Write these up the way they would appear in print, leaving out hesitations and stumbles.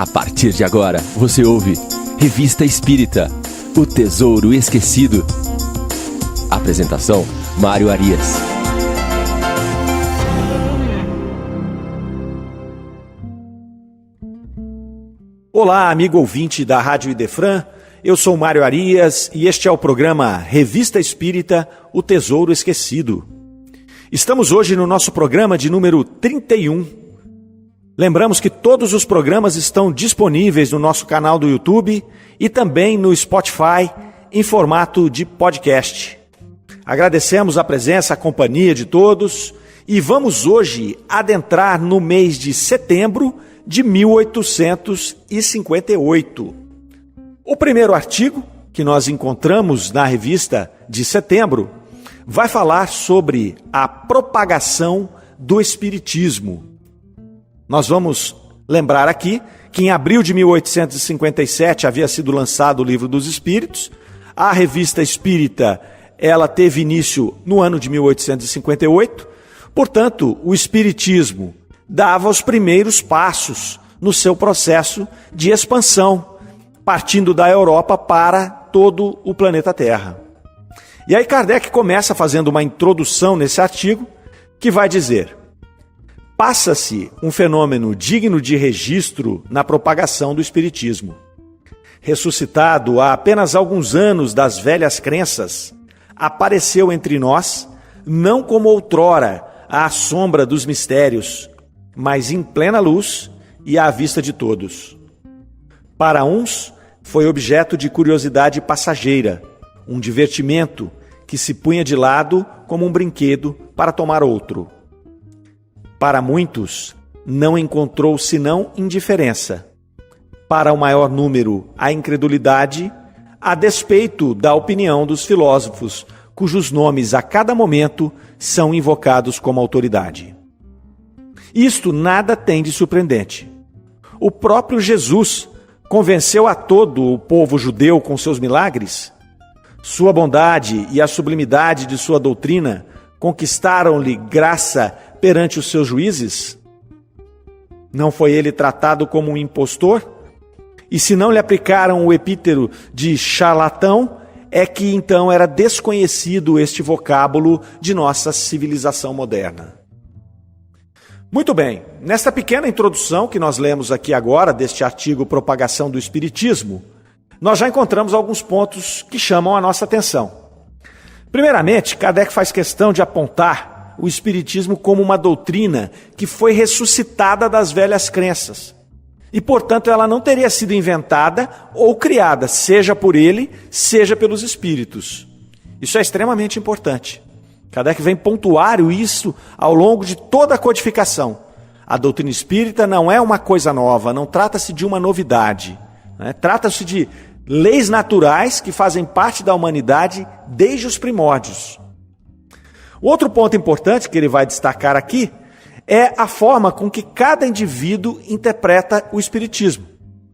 A partir de agora, você ouve Revista Espírita, O Tesouro Esquecido. Apresentação, Mário Arias. Olá, amigo ouvinte da Rádio Idefran, eu sou Mário Arias e este é o programa Revista Espírita, O Tesouro Esquecido. Estamos hoje no nosso programa de número 31. Lembramos que todos os programas estão disponíveis no nosso canal do YouTube e também no Spotify em formato de podcast. Agradecemos a presença, a companhia de todos e vamos hoje adentrar no mês de setembro de 1858. O primeiro artigo que nós encontramos na revista de setembro vai falar sobre a propagação do Espiritismo. Nós vamos lembrar aqui que em abril de 1857 havia sido lançado o Livro dos Espíritos. A revista espírita, ela teve início no ano de 1858. Portanto, o Espiritismo dava os primeiros passos no seu processo de expansão, partindo da Europa para todo o planeta Terra. E aí Kardec começa fazendo uma introdução nesse artigo que vai dizer: passa-se um fenômeno digno de registro na propagação do Espiritismo. Ressuscitado há apenas alguns anos das velhas crenças, apareceu entre nós, não como outrora, à sombra dos mistérios, mas em plena luz e à vista de todos. Para uns, foi objeto de curiosidade passageira, um divertimento que se punha de lado como um brinquedo para tomar outro. Para muitos, não encontrou senão indiferença. Para o maior número, a incredulidade, a despeito da opinião dos filósofos, cujos nomes a cada momento são invocados como autoridade. Isto nada tem de surpreendente. O próprio Jesus convenceu a todo o povo judeu com seus milagres. Sua bondade e a sublimidade de sua doutrina conquistaram-lhe graça perante os seus juízes? Não foi ele tratado como um impostor? E se não lhe aplicaram o epíteto de charlatão, é que então era desconhecido este vocábulo de nossa civilização moderna. Muito bem, nesta pequena introdução que nós lemos aqui agora, deste artigo Propagação do Espiritismo, nós já encontramos alguns pontos que chamam a nossa atenção. Primeiramente, Kardec faz questão de apontar o Espiritismo como uma doutrina que foi ressuscitada das velhas crenças. E, portanto, ela não teria sido inventada ou criada, seja por ele, seja pelos espíritos. Isso é extremamente importante. Kardec vem pontuar isso ao longo de toda a codificação. A doutrina espírita não é uma coisa nova, não trata-se de uma novidade, né? Trata-se de leis naturais que fazem parte da humanidade desde os primórdios. Outro ponto importante que ele vai destacar aqui é a forma com que cada indivíduo interpreta o Espiritismo.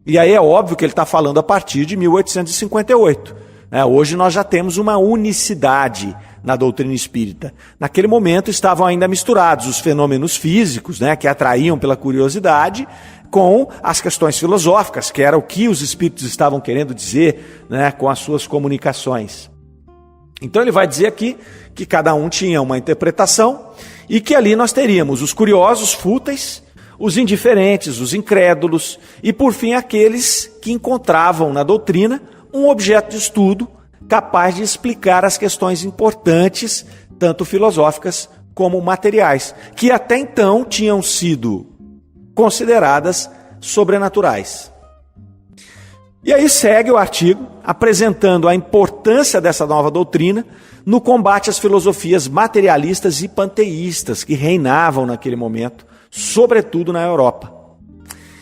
E aí é óbvio que ele está falando a partir de 1858. Hoje nós já temos uma unicidade na doutrina espírita. Naquele momento estavam ainda misturados os fenômenos físicos, que atraíam pela curiosidade, com as questões filosóficas, que era o que os espíritos estavam querendo dizer, com as suas comunicações. Então ele vai dizer aqui que cada um tinha uma interpretação e que ali nós teríamos os curiosos fúteis, os indiferentes, os incrédulos e, por fim, aqueles que encontravam na doutrina um objeto de estudo capaz de explicar as questões importantes, tanto filosóficas como materiais, que até então tinham sido consideradas sobrenaturais. E aí segue o artigo apresentando a importância dessa nova doutrina no combate às filosofias materialistas e panteístas que reinavam naquele momento, sobretudo na Europa.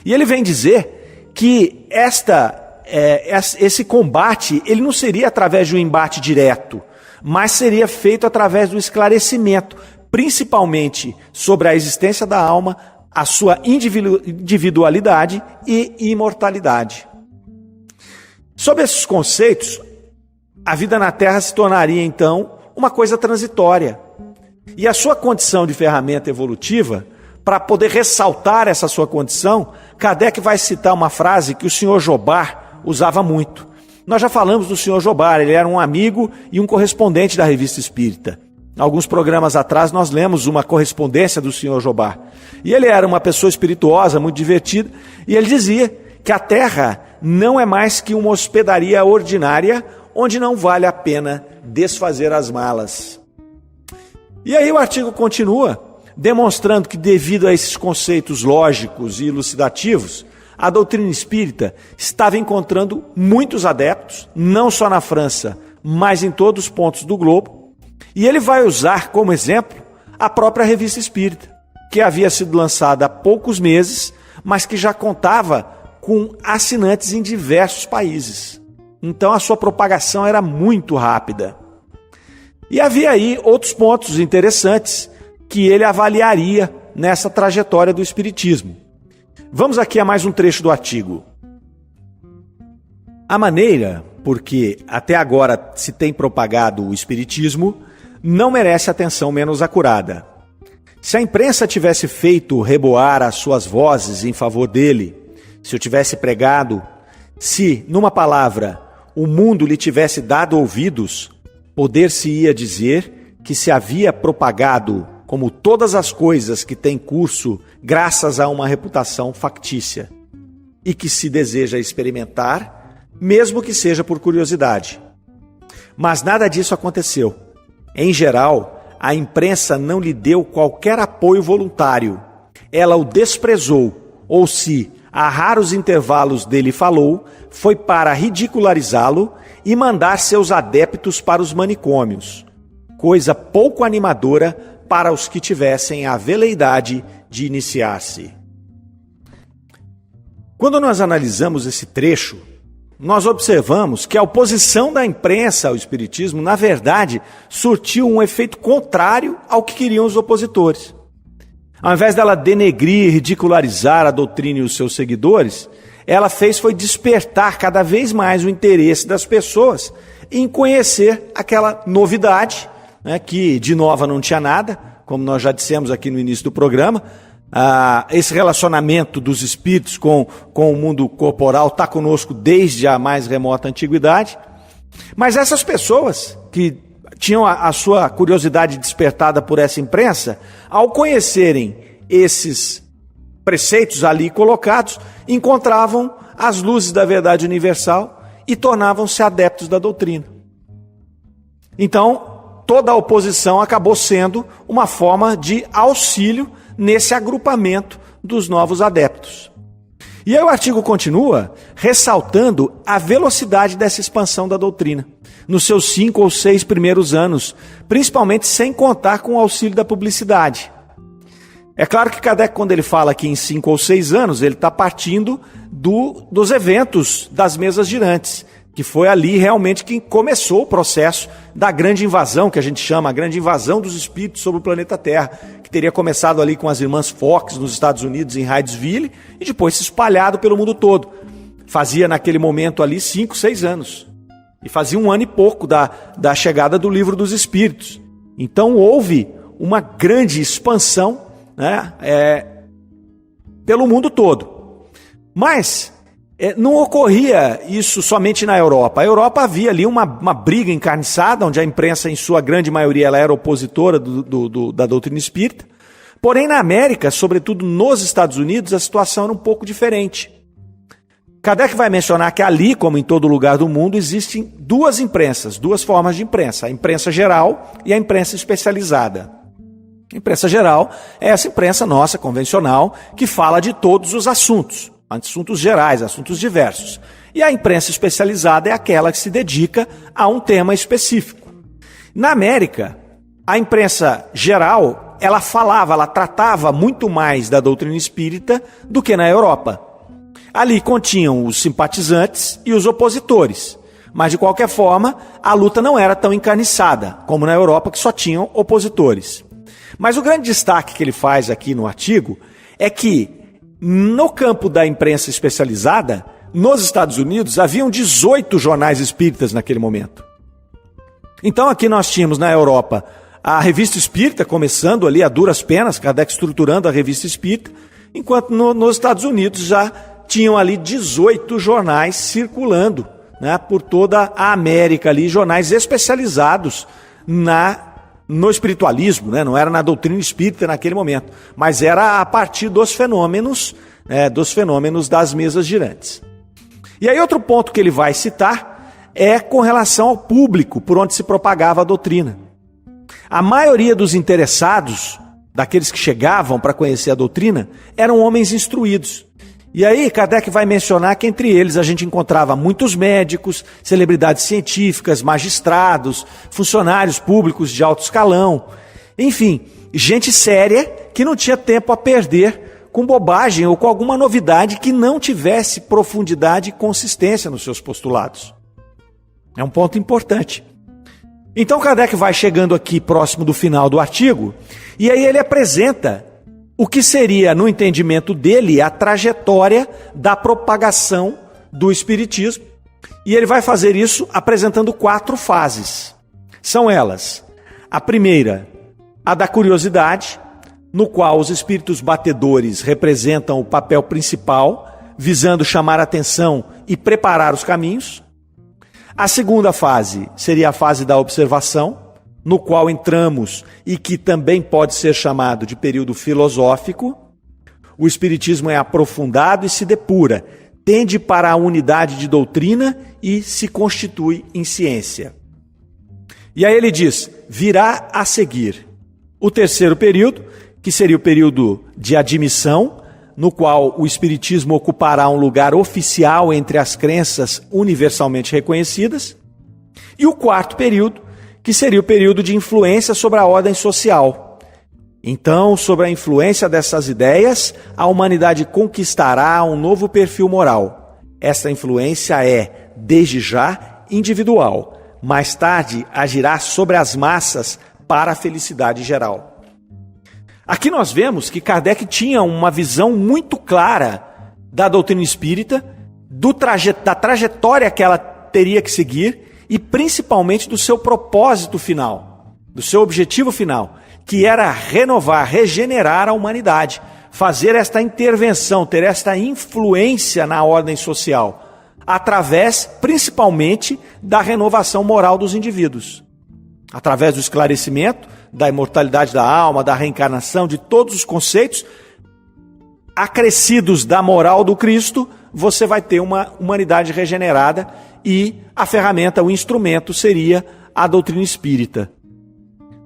E ele vem dizer que esse combate ele não seria através de um embate direto, mas seria feito através do esclarecimento, principalmente sobre a existência da alma, a sua individualidade e imortalidade. Sob esses conceitos, a vida na Terra se tornaria, então, uma coisa transitória. E a sua condição de ferramenta evolutiva para poder ressaltar essa sua condição, Kardec vai citar uma frase que o senhor Jobard usava muito. Nós já falamos do senhor Jobard, ele era um amigo e um correspondente da Revista Espírita. Alguns programas atrás nós lemos uma correspondência do senhor Jobard. E ele era uma pessoa espirituosa, muito divertida, e ele dizia que a Terra não é mais que uma hospedaria ordinária, onde não vale a pena desfazer as malas. E aí o artigo continua, demonstrando que devido a esses conceitos lógicos e elucidativos, a doutrina espírita estava encontrando muitos adeptos, não só na França, mas em todos os pontos do globo. E ele vai usar como exemplo a própria Revista Espírita, que havia sido lançada há poucos meses, mas que já contava com assinantes em diversos países. Então a sua propagação era muito rápida. E havia aí outros pontos interessantes que ele avaliaria nessa trajetória do Espiritismo. Vamos aqui a mais um trecho do artigo. A maneira por que até agora se tem propagado o Espiritismo não merece atenção menos acurada. Se a imprensa tivesse feito reboar as suas vozes em favor dele, se eu tivesse pregado, se, numa palavra, o mundo lhe tivesse dado ouvidos, poder-se-ia dizer que se havia propagado como todas as coisas que têm curso graças a uma reputação factícia e que se deseja experimentar, mesmo que seja por curiosidade. Mas nada disso aconteceu. Em geral, a imprensa não lhe deu qualquer apoio voluntário. Ela o desprezou, ou se a raros intervalos dele falou, foi para ridicularizá-lo e mandar seus adeptos para os manicômios, coisa pouco animadora para os que tivessem a veleidade de iniciar-se. Quando nós analisamos esse trecho, nós observamos que a oposição da imprensa ao Espiritismo, na verdade, surtiu um efeito contrário ao que queriam os opositores. Ao invés dela denegrir e ridicularizar a doutrina e os seus seguidores, ela foi despertar cada vez mais o interesse das pessoas em conhecer aquela novidade, né, que de nova não tinha nada, como nós já dissemos aqui no início do programa. Esse relacionamento dos espíritos com o mundo corporal está conosco desde a mais remota antiguidade. Mas essas pessoas que tinham a sua curiosidade despertada por essa imprensa, ao conhecerem esses preceitos ali colocados, encontravam as luzes da verdade universal e tornavam-se adeptos da doutrina. Então, toda a oposição acabou sendo uma forma de auxílio nesse agrupamento dos novos adeptos. E aí o artigo continua ressaltando a velocidade dessa expansão da doutrina, nos seus 5 ou 6 primeiros anos, principalmente sem contar com o auxílio da publicidade. É claro que Kardec, quando ele fala aqui em 5 ou 6 anos, ele está partindo dos eventos das mesas girantes, que foi ali realmente que começou o processo da grande invasão, que a gente chama a grande invasão dos espíritos sobre o planeta Terra, que teria começado ali com as irmãs Fox nos Estados Unidos, em Hydesville, e depois se espalhado pelo mundo todo. Fazia naquele momento ali 5, 6 anos. E fazia 1 ano e pouco da chegada do Livro dos Espíritos. Então houve uma grande expansão, né, pelo mundo todo. Mas não ocorria isso somente na Europa. A Europa havia ali uma briga encarniçada, onde a imprensa, em sua grande maioria, ela era opositora da doutrina espírita. Porém, na América, sobretudo nos Estados Unidos, a situação era um pouco diferente. Kardec vai mencionar que ali, como em todo lugar do mundo, existem 2 imprensas, 2 formas de imprensa: a imprensa geral e a imprensa especializada. A imprensa geral é essa imprensa nossa, convencional, que fala de todos os assuntos gerais, assuntos diversos. E a imprensa especializada é aquela que se dedica a um tema específico. Na América, a imprensa geral, ela tratava muito mais da doutrina espírita do que na Europa. Ali continham os simpatizantes e os opositores. Mas, de qualquer forma, a luta não era tão encarniçada como na Europa, que só tinham opositores. Mas o grande destaque que ele faz aqui no artigo é que, no campo da imprensa especializada, nos Estados Unidos, haviam 18 jornais espíritas naquele momento. Então, aqui nós tínhamos na Europa a Revista Espírita, começando ali a duras penas, Kardec estruturando a Revista Espírita, enquanto nos Estados Unidos já tinham ali 18 jornais circulando, né, por toda a América ali, jornais especializados no espiritualismo, né, não era na doutrina espírita naquele momento, mas era a partir dos fenômenos das mesas girantes. E aí outro ponto que ele vai citar é com relação ao público por onde se propagava a doutrina. A maioria dos interessados, daqueles que chegavam para conhecer a doutrina, eram homens instruídos. E aí Kardec vai mencionar que entre eles a gente encontrava muitos médicos, celebridades científicas, magistrados, funcionários públicos de alto escalão, enfim, gente séria que não tinha tempo a perder com bobagem ou com alguma novidade que não tivesse profundidade e consistência nos seus postulados. É um ponto importante. Então Kardec vai chegando aqui próximo do final do artigo, e aí ele apresenta o que seria, no entendimento dele, a trajetória da propagação do Espiritismo. E ele vai fazer isso apresentando 4 fases. São elas: a primeira, a da curiosidade, no qual os espíritos batedores representam o papel principal, visando chamar a atenção e preparar os caminhos. A segunda fase seria a fase da observação, no qual entramos e que também pode ser chamado de período filosófico. O Espiritismo é aprofundado e se depura, tende para a unidade de doutrina e se constitui em ciência. E aí ele diz, virá a seguir o terceiro período, que seria o período de admissão, no qual o Espiritismo ocupará um lugar oficial entre as crenças universalmente reconhecidas. E o quarto período, que seria o período de influência sobre a ordem social. Então, sobre a influência dessas ideias, a humanidade conquistará um novo perfil moral. Essa influência é, desde já, individual. Mais tarde, agirá sobre as massas para a felicidade geral. Aqui nós vemos que Kardec tinha uma visão muito clara da doutrina espírita, da trajetória que ela teria que seguir, e principalmente do seu propósito final, do seu objetivo final, que era renovar, regenerar a humanidade, fazer esta intervenção, ter esta influência na ordem social, através principalmente da renovação moral dos indivíduos, através do esclarecimento da imortalidade da alma, da reencarnação, de todos os conceitos acrescidos da moral do Cristo. Você vai ter uma humanidade regenerada e a ferramenta, o instrumento seria a doutrina espírita.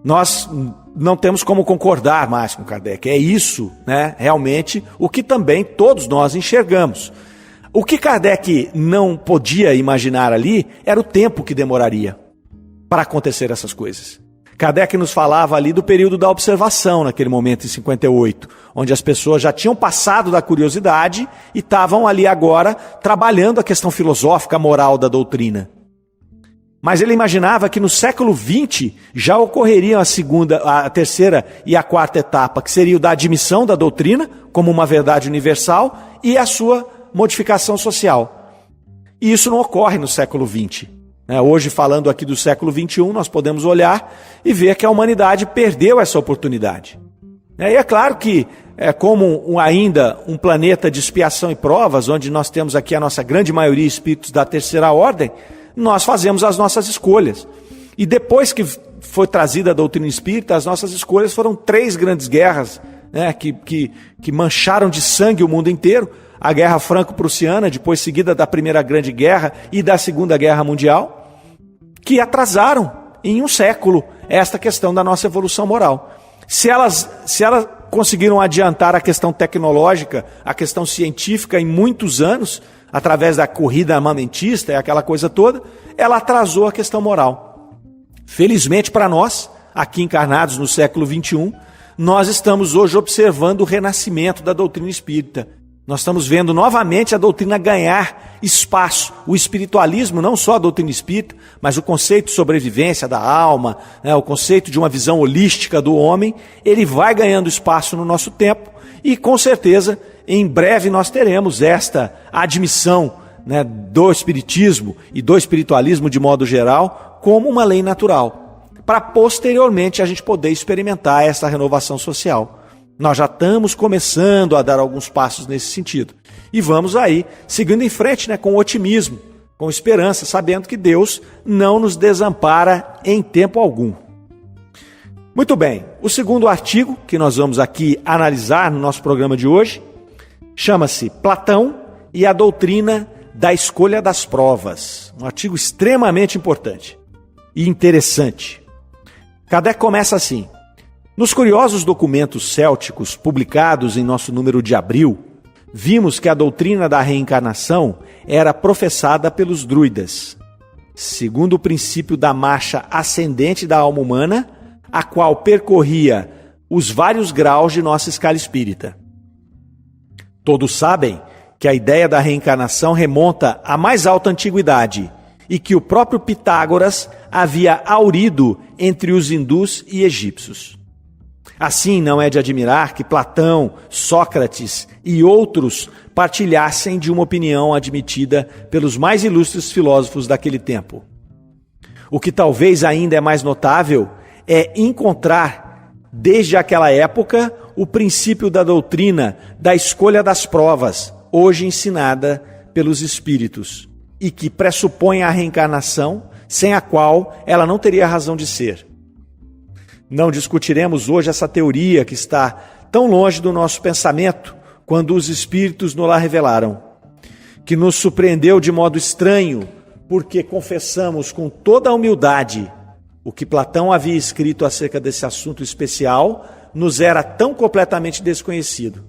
Nós não temos como concordar mais com Kardec. É isso, né, realmente, o que também todos nós enxergamos. O que Kardec não podia imaginar ali era o tempo que demoraria para acontecer essas coisas. Kardec nos falava ali do período da observação, naquele momento em 58, onde as pessoas já tinham passado da curiosidade e estavam ali agora trabalhando a questão filosófica, moral da doutrina. Mas ele imaginava que no século XX já ocorreriam a terceira e a quarta etapa, que seria o da admissão da doutrina como uma verdade universal e a sua modificação social. E isso não ocorre no século XX. Hoje, falando aqui do século XXI, nós podemos olhar e ver que a humanidade perdeu essa oportunidade. E é claro que, como ainda um planeta de expiação e provas, onde nós temos aqui a nossa grande maioria espíritos da terceira ordem, nós fazemos as nossas escolhas. E depois que foi trazida a doutrina espírita, as nossas escolhas foram 3 grandes guerras, né, que mancharam de sangue o mundo inteiro. A Guerra Franco-Prussiana, depois seguida da Primeira Grande Guerra e da Segunda Guerra Mundial, que atrasaram em um século esta questão da nossa evolução moral. Se elas conseguiram adiantar a questão tecnológica, a questão científica em muitos anos, através da corrida armamentista e aquela coisa toda, ela atrasou a questão moral. Felizmente para nós, aqui encarnados no século XXI, nós estamos hoje observando o renascimento da doutrina espírita. Nós estamos vendo novamente a doutrina ganhar espaço. O espiritualismo, não só a doutrina espírita, mas o conceito de sobrevivência da alma, né, o conceito de uma visão holística do homem, ele vai ganhando espaço no nosso tempo e, com certeza, em breve nós teremos esta admissão, né, do espiritismo e do espiritualismo de modo geral como uma lei natural. para posteriormente a gente poder experimentar essa renovação social. Nós já estamos começando a dar alguns passos nesse sentido. E vamos aí, seguindo em frente, com otimismo, com esperança, sabendo que Deus não nos desampara em tempo algum. Muito bem, o segundo artigo que nós vamos aqui analisar no nosso programa de hoje chama-se Platão e a doutrina da escolha das provas. Um artigo extremamente importante e interessante. Kardec começa assim: nos curiosos documentos célticos publicados em nosso número de abril, vimos que a doutrina da reencarnação era professada pelos druidas, segundo o princípio da marcha ascendente da alma humana, a qual percorria os vários graus de nossa escala espírita. Todos sabem que a ideia da reencarnação remonta à mais alta antiguidade e que o próprio Pitágoras havia aurido entre os hindus e egípcios. Assim, não é de admirar que Platão, Sócrates e outros partilhassem de uma opinião admitida pelos mais ilustres filósofos daquele tempo. O que talvez ainda é mais notável é encontrar, desde aquela época, o princípio da doutrina da escolha das provas, hoje ensinada pelos espíritos, e que pressupõe a reencarnação, sem a qual ela não teria razão de ser. Não discutiremos hoje essa teoria que está tão longe do nosso pensamento quando os espíritos nos la revelaram, que nos surpreendeu de modo estranho, porque confessamos com toda a humildade o que Platão havia escrito acerca desse assunto especial nos era tão completamente desconhecido.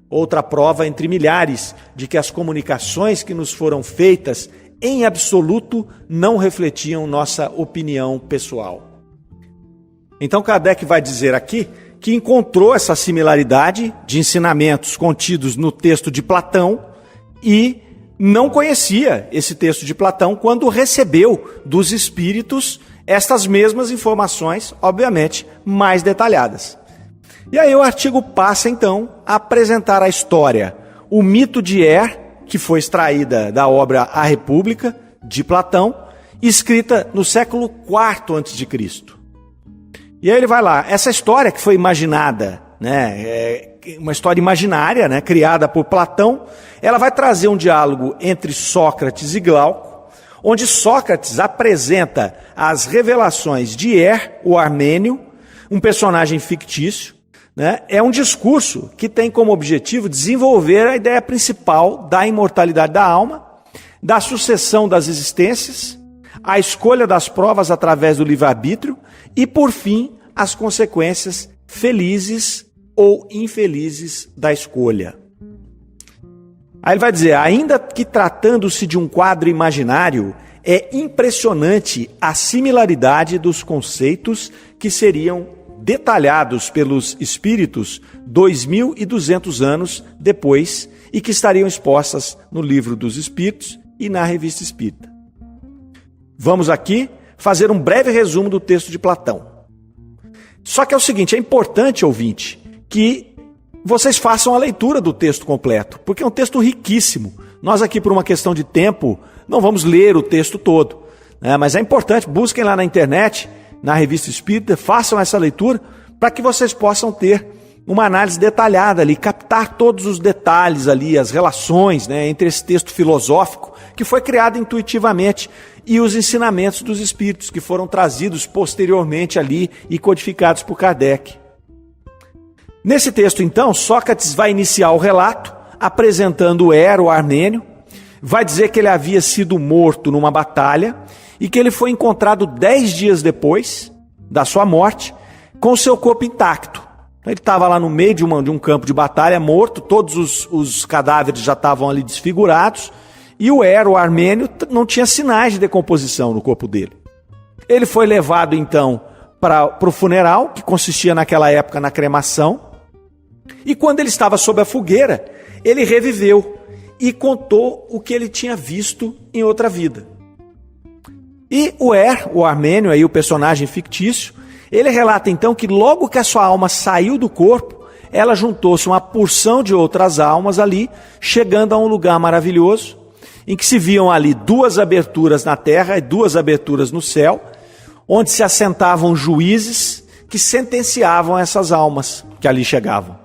Outra prova entre milhares de que as comunicações que nos foram feitas, em absoluto, não refletiam nossa opinião pessoal. Então Kardec vai dizer aqui que encontrou essa similaridade de ensinamentos contidos no texto de Platão e não conhecia esse texto de Platão quando recebeu dos espíritos estas mesmas informações, obviamente, mais detalhadas. E aí o artigo passa, então, a apresentar a história, o mito de Er, que foi extraída da obra A República, de Platão, escrita no século IV a.C. E aí ele vai lá, essa história que foi imaginada, uma história imaginária, criada por Platão, ela vai trazer um diálogo entre Sócrates e Glauco, onde Sócrates apresenta as revelações de Er, o armênio, um personagem fictício. É um discurso que tem como objetivo desenvolver a ideia principal da imortalidade da alma, da sucessão das existências, a escolha das provas através do livre-arbítrio e, por fim, as consequências felizes ou infelizes da escolha. Aí ele vai dizer, ainda que tratando-se de um quadro imaginário, é impressionante a similaridade dos conceitos que seriam detalhados pelos espíritos 2.200 anos depois e que estariam expostas no Livro dos Espíritos e na Revista Espírita. Vamos aqui fazer um breve resumo do texto de Platão. Só que é o seguinte, é importante, ouvinte, que vocês façam a leitura do texto completo, porque é um texto riquíssimo. Nós aqui, por uma questão de tempo, não vamos ler o texto todo, mas é importante, busquem lá na internet, na Revista Espírita, façam essa leitura para que vocês possam ter uma análise detalhada ali, captar todos os detalhes ali, as relações entre esse texto filosófico que foi criado intuitivamente e os ensinamentos dos espíritos que foram trazidos posteriormente ali e codificados por Kardec. Nesse texto, então, Sócrates vai iniciar o relato apresentando Er, o armênio, vai dizer que ele havia sido morto numa batalha e que ele foi encontrado 10 dias depois da sua morte com o seu corpo intacto. Ele estava lá no meio de um campo de batalha, morto, todos os cadáveres já estavam ali desfigurados, e o Er, o armênio, não tinha sinais de decomposição no corpo dele. Ele foi levado, então, para o funeral, que consistia naquela época na cremação, e quando ele estava sob a fogueira, ele reviveu e contou o que ele tinha visto em outra vida. E o Er, o armênio, aí, o personagem fictício, ele relata então que logo que a sua alma saiu do corpo, ela juntou-se uma porção de outras almas ali, chegando a um lugar maravilhoso, em que se viam ali 2 aberturas na terra e 2 aberturas no céu, onde se assentavam juízes que sentenciavam essas almas que ali chegavam.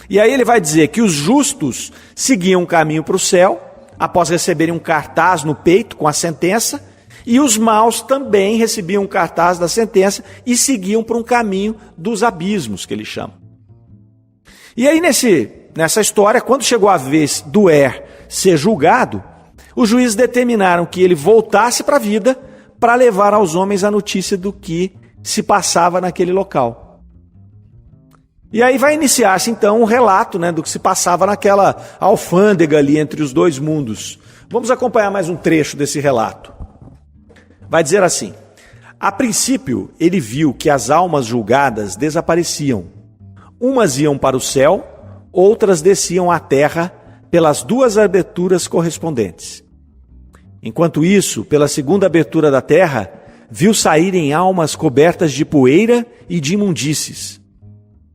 E aí ele vai dizer que os justos seguiam um caminho para o céu, após receberem um cartaz no peito com a sentença, e os maus também recebiam um cartaz da sentença e seguiam por um caminho dos abismos, que ele chama. E aí nessa história, quando chegou a vez do ser julgado, os juízes determinaram que ele voltasse para a vida para levar aos homens a notícia do que se passava naquele local. E aí vai iniciar-se então um relato, do que se passava naquela alfândega ali entre os dois mundos. Vamos acompanhar mais um trecho desse relato. Vai dizer assim: a princípio ele viu que as almas julgadas desapareciam. Umas iam para o céu, outras desciam à terra pelas duas aberturas correspondentes. Enquanto isso, pela segunda abertura da terra, viu saírem almas cobertas de poeira e de imundícies.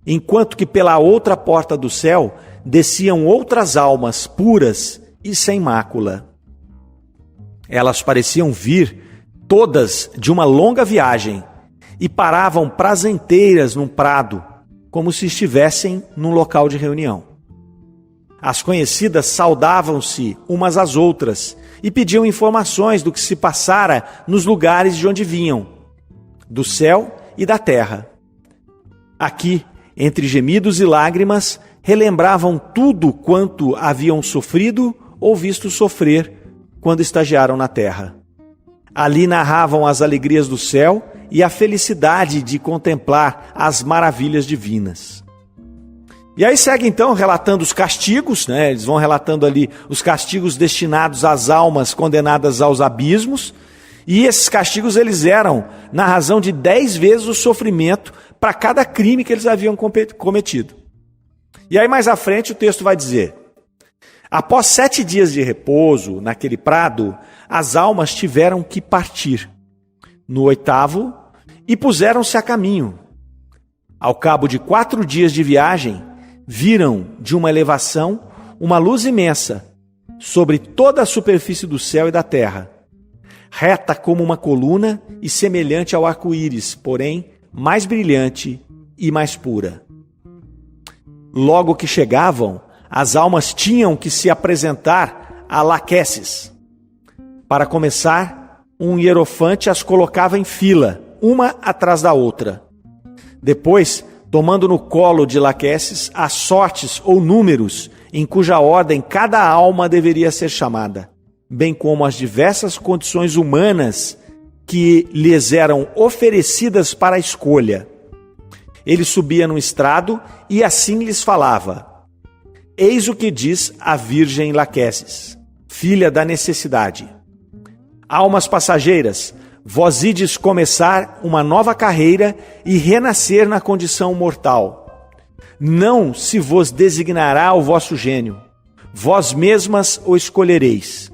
Enquanto que pela outra porta do céu desciam outras almas puras e sem mácula. Elas pareciam vir todas de uma longa viagem e paravam prazenteiras num prado, como se estivessem num local de reunião. As conhecidas saudavam-se umas às outras e pediam informações do que se passara nos lugares de onde vinham, do céu e da terra. Aqui, entre gemidos e lágrimas, relembravam tudo quanto haviam sofrido ou visto sofrer quando estagiaram na terra. Ali narravam as alegrias do céu e a felicidade de contemplar as maravilhas divinas. E aí segue então relatando os castigos, eles vão relatando ali os castigos destinados às almas condenadas aos abismos, e esses castigos eles eram na razão de 10 vezes o sofrimento para cada crime que eles haviam cometido. E aí mais à frente o texto vai dizer: após 7 dias de repouso naquele prado, as almas tiveram que partir. No 8º, e puseram-se a caminho. Ao cabo de 4 dias de viagem, viram de uma elevação uma luz imensa sobre toda a superfície do céu e da terra, reta como uma coluna e semelhante ao arco-íris, porém mais brilhante e mais pura. Logo que chegavam, as almas tinham que se apresentar a Laquesis. Para começar, um hierofante as colocava em fila, uma atrás da outra. Depois, tomando no colo de Laquesis as sortes ou números em cuja ordem cada alma deveria ser chamada, bem como as diversas condições humanas que lhes eram oferecidas para a escolha. Ele subia no estrado e assim lhes falava: eis o que diz a Virgem Laquesis, filha da necessidade. Almas passageiras, vós ides começar uma nova carreira e renascer na condição mortal. Não se vos designará o vosso gênio, vós mesmas o escolhereis.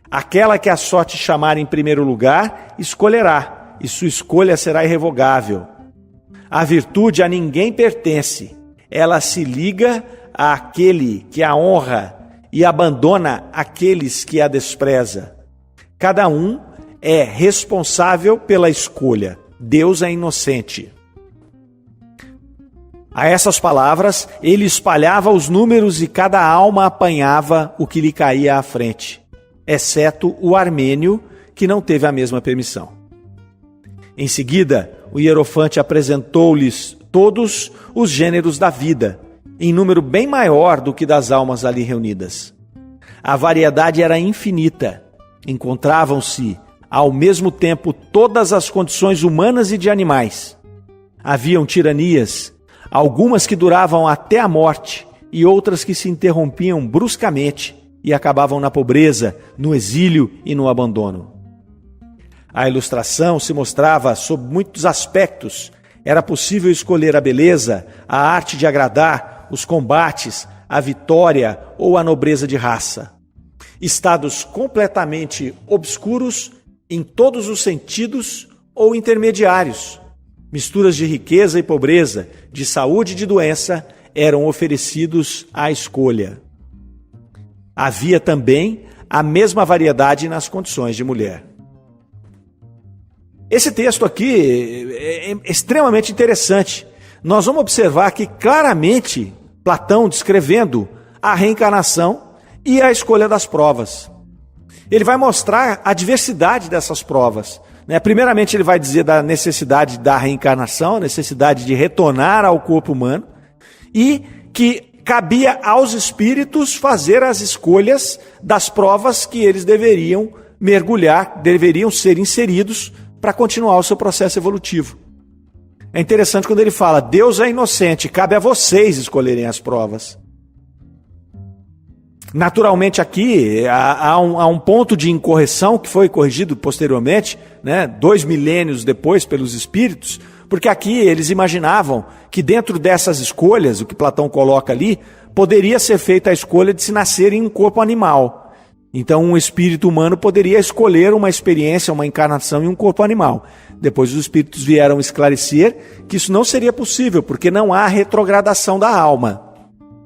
Aquela que a sorte chamar em primeiro lugar, escolherá, e sua escolha será irrevogável. A virtude a ninguém pertence, ela se liga àquele que a honra e abandona aqueles que a despreza. Cada um é responsável pela escolha. Deus é inocente. A essas palavras, ele espalhava os números e cada alma apanhava o que lhe caía à frente, exceto o armênio, que não teve a mesma permissão. Em seguida, o hierofante apresentou-lhes todos os gêneros da vida, em número bem maior do que das almas ali reunidas. A variedade era infinita. Encontravam-se, ao mesmo tempo, todas as condições humanas e de animais. Haviam tiranias, algumas que duravam até a morte e outras que se interrompiam bruscamente e acabavam na pobreza, no exílio e no abandono. A ilustração se mostrava sob muitos aspectos. Era possível escolher a beleza, a arte de agradar, os combates, a vitória ou a nobreza de raça. Estados completamente obscuros em todos os sentidos ou intermediários. Misturas de riqueza e pobreza, de saúde e de doença eram oferecidos à escolha. Havia também a mesma variedade nas condições de mulher. Esse texto aqui é extremamente interessante. Nós vamos observar que claramente Platão descrevendo a reencarnação e a escolha das provas. Ele vai mostrar a diversidade dessas provas. Primeiramente, ele vai dizer da necessidade da reencarnação, a necessidade de retornar ao corpo humano, e que cabia aos espíritos fazer as escolhas das provas que eles deveriam mergulhar, deveriam ser inseridos para continuar o seu processo evolutivo. É interessante quando ele fala, Deus é inocente, cabe a vocês escolherem as provas. Naturalmente aqui há um ponto de incorreção que foi corrigido posteriormente, 2 milênios depois pelos espíritos, porque aqui eles imaginavam que dentro dessas escolhas, o que Platão coloca ali, poderia ser feita a escolha de se nascer em um corpo animal. Então um espírito humano poderia escolher uma experiência, uma encarnação em um corpo animal. Depois os espíritos vieram esclarecer que isso não seria possível, porque não há retrogradação da alma.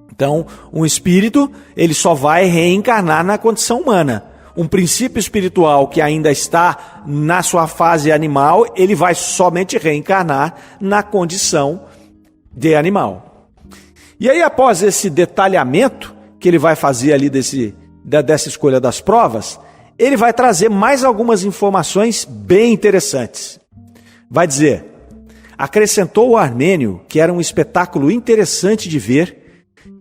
Então, um espírito, ele só vai reencarnar na condição humana. Um princípio espiritual que ainda está na sua fase animal, ele vai somente reencarnar na condição de animal. E aí, após esse detalhamento que ele vai fazer ali dessa escolha das provas, ele vai trazer mais algumas informações bem interessantes. Vai dizer, acrescentou o Armênio que era um espetáculo interessante de ver,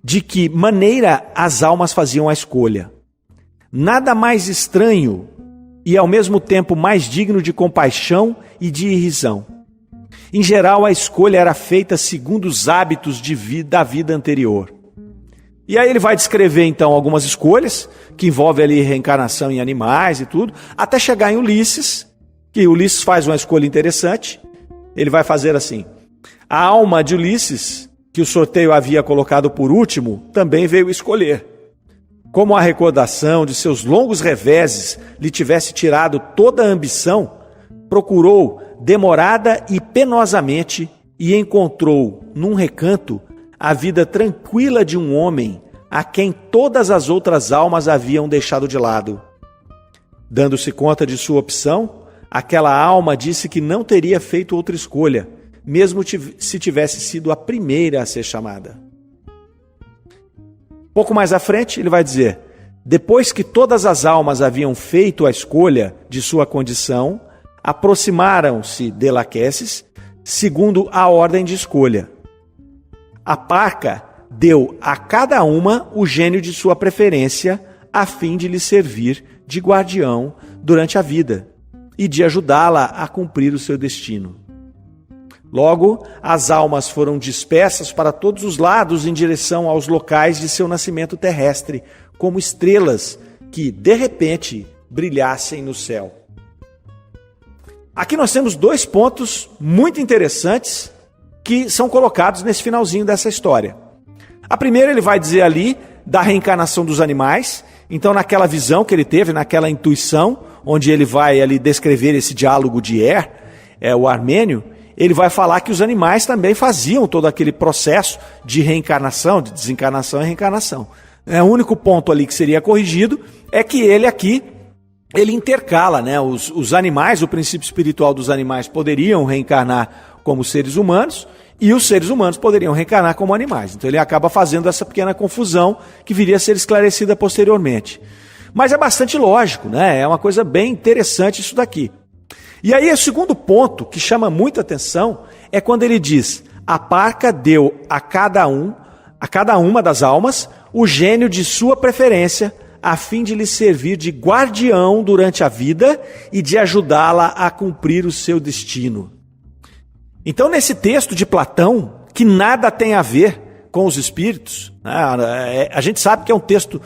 de que maneira as almas faziam a escolha. Nada mais estranho e ao mesmo tempo mais digno de compaixão e de irrisão. Em geral, a escolha era feita segundo os hábitos da vida anterior. E aí ele vai descrever então algumas escolhas, que envolvem ali reencarnação em animais e tudo, até chegar em Ulisses, que Ulisses faz uma escolha interessante. Ele vai fazer assim, a alma de Ulisses, que o sorteio havia colocado por último, também veio escolher. Como a recordação de seus longos reveses lhe tivesse tirado toda a ambição, procurou demorada e penosamente e encontrou, num recanto, a vida tranquila de um homem a quem todas as outras almas haviam deixado de lado. Dando-se conta de sua opção, aquela alma disse que não teria feito outra escolha, mesmo se tivesse sido a primeira a ser chamada. Pouco mais à frente, ele vai dizer, depois que todas as almas haviam feito a escolha de sua condição, aproximaram-se de Laquesis, segundo a ordem de escolha. A parca deu a cada uma o gênio de sua preferência, a fim de lhe servir de guardião durante a vida e de ajudá-la a cumprir o seu destino. Logo, as almas foram dispersas para todos os lados em direção aos locais de seu nascimento terrestre, como estrelas que, de repente, brilhassem no céu. Aqui nós temos 2 pontos muito interessantes que são colocados nesse finalzinho dessa história. A primeira, ele vai dizer ali da reencarnação dos animais. Então, naquela visão que ele teve, naquela intuição, onde ele vai ali descrever esse diálogo de o Armênio, ele vai falar que os animais também faziam todo aquele processo de reencarnação, de desencarnação e reencarnação. O único ponto ali que seria corrigido é que ele intercala, os animais, o princípio espiritual dos animais poderiam reencarnar como seres humanos e os seres humanos poderiam reencarnar como animais. Então ele acaba fazendo essa pequena confusão que viria a ser esclarecida posteriormente. Mas é bastante lógico, é uma coisa bem interessante isso daqui. E aí o segundo ponto que chama muita atenção é quando ele diz, a parca deu a cada uma das almas o gênio de sua preferência, a fim de lhe servir de guardião durante a vida e de ajudá-la a cumprir o seu destino. Então, nesse texto de Platão, que nada tem a ver com os espíritos, a gente sabe que é um texto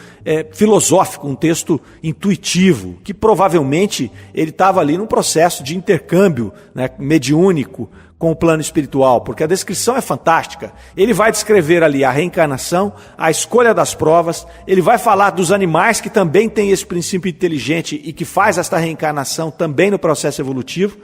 filosófico, um texto intuitivo, que provavelmente ele estava ali num processo de intercâmbio mediúnico com o plano espiritual, porque a descrição é fantástica. Ele vai descrever ali a reencarnação, a escolha das provas, ele vai falar dos animais que também têm esse princípio inteligente e que faz esta reencarnação também no processo evolutivo.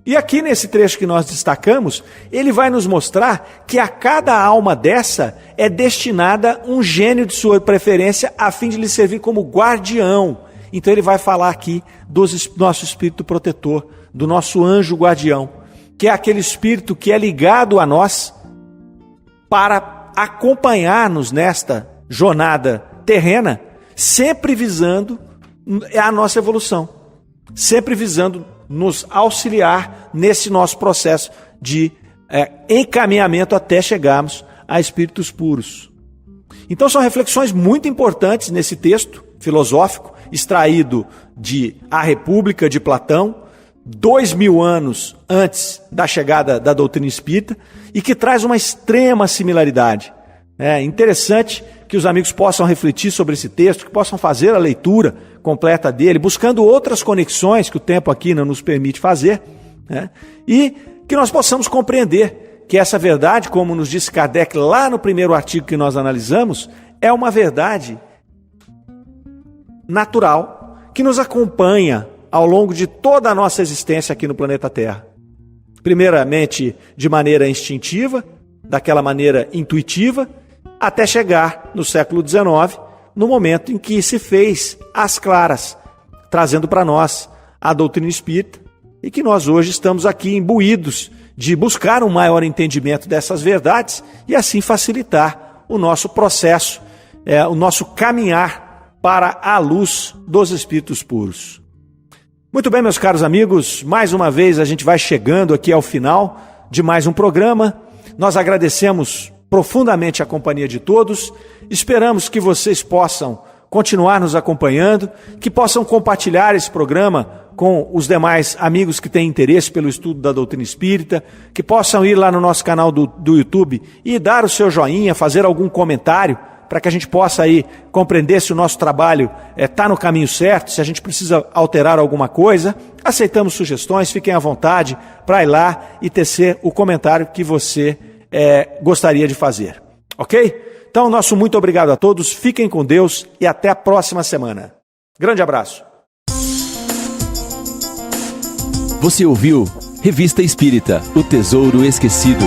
E aqui nesse trecho que nós destacamos, ele vai nos mostrar que a cada alma dessa é destinada um gênio de sua preferência a fim de lhe servir como guardião Então ele vai falar aqui do nosso espírito protetor, do nosso anjo guardião, que é aquele espírito que é ligado a nós para acompanhar-nos nesta jornada terrena, sempre visando a nossa evolução, sempre visando nos auxiliar nesse nosso processo de encaminhamento até chegarmos a espíritos puros. Então são reflexões muito importantes nesse texto filosófico, extraído de A República, de Platão, 2000 anos antes da chegada da doutrina espírita, e que traz uma extrema similaridade. É interessante que os amigos possam refletir sobre esse texto, que possam fazer a leitura completa dele, buscando outras conexões que o tempo aqui não nos permite fazer, né? E que nós possamos compreender que essa verdade, como nos disse Kardec lá no primeiro artigo que nós analisamos, é uma verdade natural que nos acompanha ao longo de toda a nossa existência aqui no planeta Terra. Primeiramente, de maneira instintiva, daquela maneira intuitiva, até chegar no século XIX, no momento em que se fez às claras, trazendo para nós a doutrina espírita, e que nós hoje estamos aqui imbuídos de buscar um maior entendimento dessas verdades e assim facilitar o nosso processo, o nosso caminhar para a luz dos espíritos puros. Muito bem, meus caros amigos, mais uma vez a gente vai chegando aqui ao final de mais um programa. Nós agradecemos profundamente a companhia de todos, esperamos que vocês possam continuar nos acompanhando, que possam compartilhar esse programa com os demais amigos que têm interesse pelo estudo da doutrina espírita, que possam ir lá no nosso canal do YouTube e dar o seu joinha, fazer algum comentário, para que a gente possa aí compreender se o nosso trabalho está no caminho certo, se a gente precisa alterar alguma coisa. Aceitamos sugestões, fiquem à vontade para ir lá e tecer o comentário que você gostaria de fazer. Ok? Então, nosso muito obrigado a todos, fiquem com Deus e até a próxima semana. Grande abraço. Você ouviu Revista Espírita, O Tesouro Esquecido.